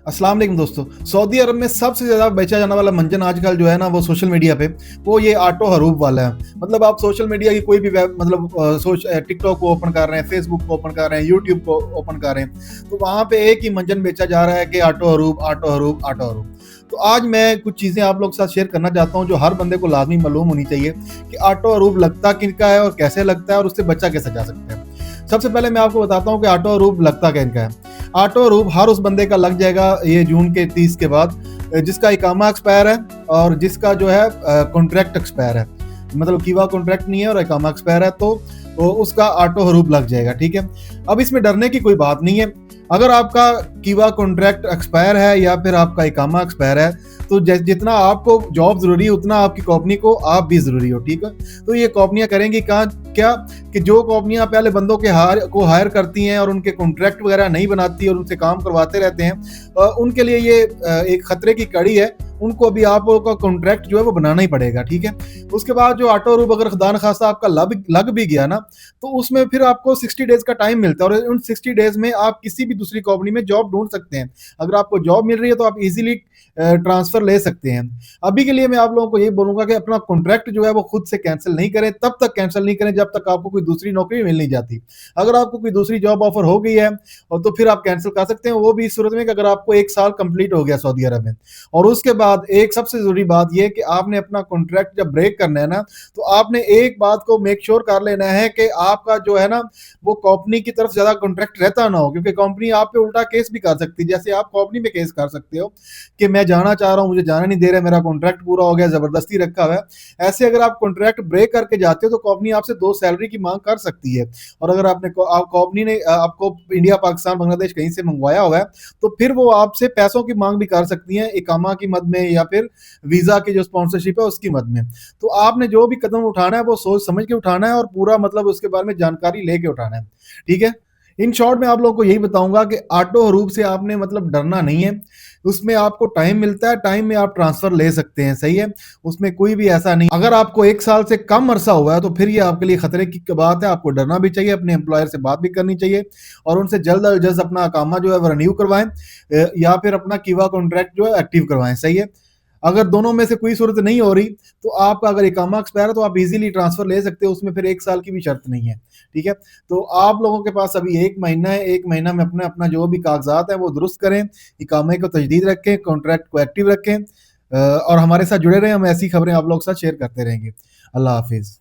अस्सलाम वालेकुम दोस्तों। सऊदी अरब में सबसे ज़्यादा बेचा जाने वाला मंजन आजकल जो है ना वो सोशल मीडिया पे वो ये ऑटो हरूफ वाला है। मतलब आप सोशल मीडिया की कोई भी वेब मतलब टिकटॉक को ओपन कर रहे हैं, फेसबुक को ओपन कर रहे हैं, यूट्यूब को ओपन कर रहे हैं, तो वहाँ पे एक ही मंजन बेचा जा रहा है कि ऑटो हरूफ, ऑटो हरूफ, ऑटो हरूफ। तो आज मैं कुछ चीज़ें आप लोग के साथ शेयर करना चाहता हूँ जो हर बंदे को लाजमी मालूम होनी चाहिए कि ऑटो हरूफ लगता किनका है और कैसे लगता है और उससे बच्चा कैसे जा सकता है। सबसे पहले मैं आपको बताता हूँ कि ऑटो हरूफ लगता किनका है। ऑटो हरूफ हर उस बंदे का लग जाएगा ये जून के 30 के बाद जिसका इकामा एक्सपायर है और जिसका जो है कॉन्ट्रैक्ट एक्सपायर है। मतलब कीवा कॉन्ट्रैक्ट नहीं है और इकामा एक्सपायर है, तो उसका ऑटो हरूफ लग जाएगा। ठीक है, अब इसमें डरने की कोई बात नहीं है। अगर आपका कीवा कॉन्ट्रैक्ट एक्सपायर है या फिर आपका इकामा एक्सपायर है, तो जितना आपको जॉब जरूरी है उतना आपकी कंपनी को आप भी जरूरी हो। ठीक है, तो ये कंपनियां करेंगी कहाँ क्या कि जो कंपनियां पहले बंदों के हायर करती हैं और उनके कॉन्ट्रैक्ट वगैरह नहीं बनाती और उनसे काम करवाते रहते हैं, उनके लिए ये एक खतरे की कड़ी है। उनको अभी आपका कॉन्ट्रैक्ट जो है वो बनाना ही पड़ेगा। ठीक है, उसके बाद जो ऑटो हरूफ अगर खुदा न खास्ता आपका लग भी गया ना, तो उसमें फिर आपको 60 डेज का टाइम मिलता है और उन 60 डेज में आप किसी भी दूसरी कंपनी में जॉब ढूंढ सकते हैं। अगर आपको जॉब मिल रही है तो आप इजीली ट्रांसफर ले सकते हैं। अभी के लिए मैं आप लोगों को यही बोलूंगा कि अपना कॉन्ट्रैक्ट जो है वो खुद से कैंसिल नहीं करें, तब तक कैंसिल नहीं करें जब तक आपको कोई दूसरी नौकरी मिल नहीं जाती। अगर आपको कोई दूसरी जॉब ऑफर हो गई है और तो फिर आप कैंसिल कर सकते हैं, वो भी इस सूरत में कि अगर आपको 1 साल कंप्लीट हो गया सऊदी अरब में। और उसके बाद एक सबसे जरूरी बात यह कि आपने अपना कॉन्ट्रैक्ट जब ब्रेक करना है ना, तो आपने एक बात को मेक श्योर कर लेना है कि आपका जो है ना वो कंपनी की तरफ ज्यादा कॉन्ट्रैक्ट रहता ना हो, क्योंकि कंपनी आप पे उल्टा केस भी कर सकती है। जैसे आप कंपनी में केस कर सकते हो कि मैं जाना चाह रहा हूं, मुझे जाना नहीं दे रहा, मेरा कॉन्ट्रैक्ट पूरा हो गया, जबरदस्ती रखा हुआ है। ऐसे अगर आप कॉन्ट्रैक्ट ब्रेक करके जाते हो तो कंपनी आपसे 2 सैलरी की मांग कर सकती है। और अगर कंपनी ने आपको इंडिया, पाकिस्तान, बांग्लादेश कहीं से मंगवाया हुआ है, तो फिर वो आपसे पैसों की मांग भी कर सकती है, इकामा की मद में या फिर वीजा की जो स्पॉन्सरशिप है उसकी मद में। तो आपने जो भी कदम उठाना है वो सोच समझ के उठाना है और पूरा मतलब उसके बारे में जानकारी लेके उठाना है। ठीक है, इन शॉर्ट में आप लोगों को यही बताऊंगा कि ऑटो हरूफ से आपने मतलब डरना नहीं है। उसमें आपको टाइम मिलता है, टाइम में आप ट्रांसफर ले सकते हैं। सही है, उसमें कोई भी ऐसा नहीं। अगर आपको 1 साल से कम अरसा हुआ है तो फिर ये आपके लिए खतरे की बात है। आपको डरना भी चाहिए, अपने एम्प्लॉयर से बात भी करनी चाहिए और उनसे जल्द अज जल्द अपना अकामा जो है वो रिन्यू करवाएं या फिर अपना कीवा कॉन्ट्रैक्ट जो है एक्टिव करवाएं। सही है, अगर दोनों में से कोई सूरत नहीं हो रही तो आपका अगर इकामा एक्सपायर है तो आप इजीली ट्रांसफर ले सकते हो, उसमें फिर 1 साल की भी शर्त नहीं है। ठीक है, तो आप लोगों के पास अभी 1 महीना है, 1 महीना में अपना अपना जो भी कागजात है वो दुरुस्त करें, इकामे को तजदीद रखें, कॉन्ट्रैक्ट को एक्टिव रखें और हमारे साथ जुड़े रहें। हम ऐसी खबरें आप लोग के साथ शेयर करते रहेंगे। अल्लाह हाफिज़।